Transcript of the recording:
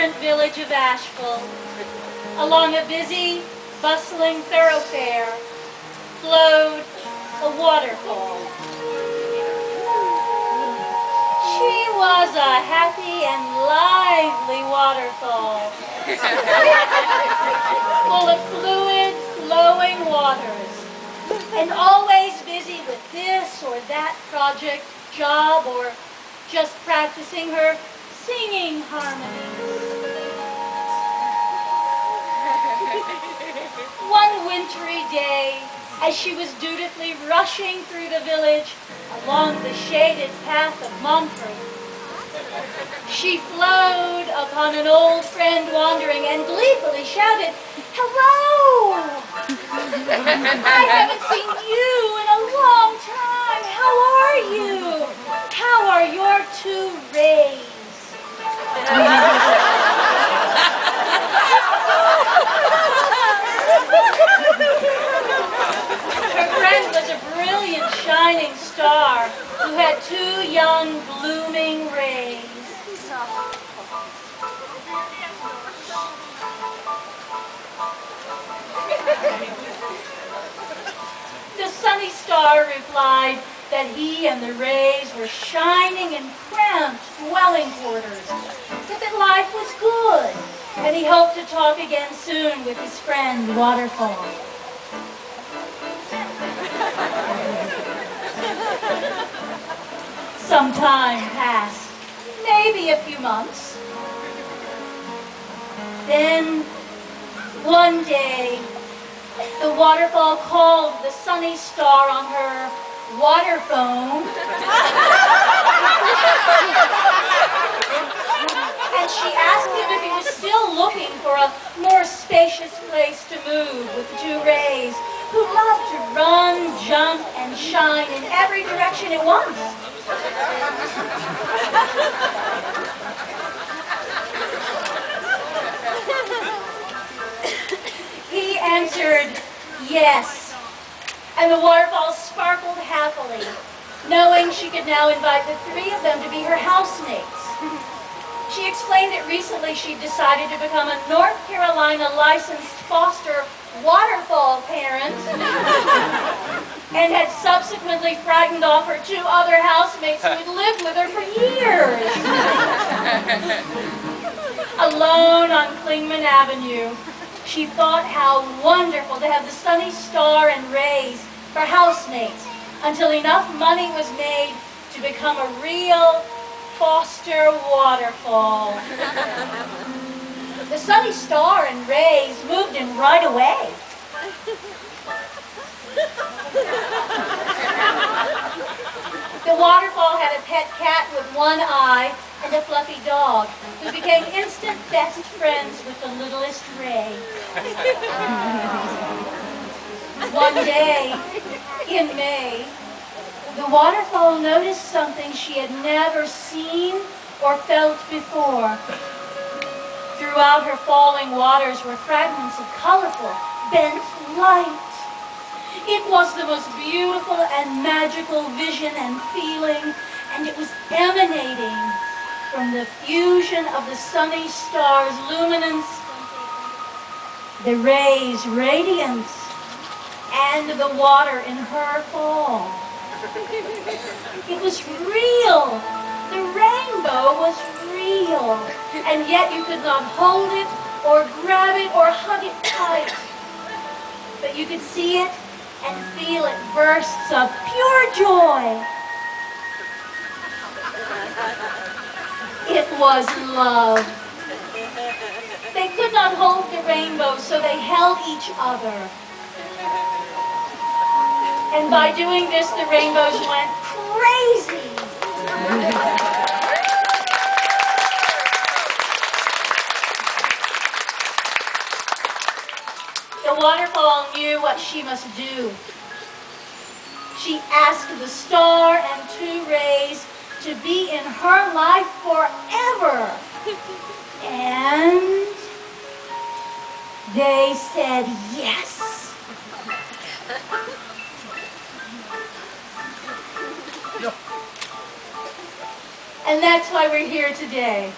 innocent village of Asheville, along a busy, bustling thoroughfare, flowed a waterfall. She was a happy and lively waterfall, full of fluid, flowing waters, and always busy with this or that project, job, or just practicing her singing harmonies. One wintry day, as she was dutifully rushing through the village along the shaded path of Montfort, she flowed upon an old friend wandering and gleefully shouted, "Hello! I haven't seen you in a long time. How are you? How are your two rays?" Her friend was a brilliant, shining star who had two young, blooming rays. The sunny star replied that he and the rays were shining in cramped dwelling quarters, but that life was good, and he hoped to talk again soon with his friend Waterfall. Some time passed, maybe a few months. Then, one day, the waterfall called the sunny star on her water phone, and she asked him if he was still looking for a more spacious place to move with the two rays, who loved to run, jump, and shine in every direction at once. He answered yes, and the waterfall sparkled happily, knowing she could now invite the three of them to be her housemates. She explained that recently she'd decided to become a North Carolina licensed foster waterfall parent and had subsequently frightened off her two other housemates who had lived with her for years. Alone on Clingman Avenue, she thought how wonderful to have the sunny star and rays for housemates until enough money was made to become a real foster waterfall. The sunny star and rays moved in right away. The waterfall had a pet cat with one eye and a fluffy dog who became instant best friends with the littlest ray. One day in May, the waterfall noticed something she had never seen or felt before. Throughout her falling waters were fragments of colorful, bent light. It was the most beautiful and magical vision and feeling, and it was emanating from the fusion of the sunny star's luminance, the rays' radiance, and the water in her fall. It was real. The rainbow was real, and yet you could not hold it or grab it or hug it tight. But you could see it and feel it bursts of pure joy. It was love. They could not hold the rainbow, so they held each other. And by doing this, the rainbows went crazy. The waterfall knew what she must do. She asked the star and two rays to be in her life forever. And they said yes. And that's why we're here today.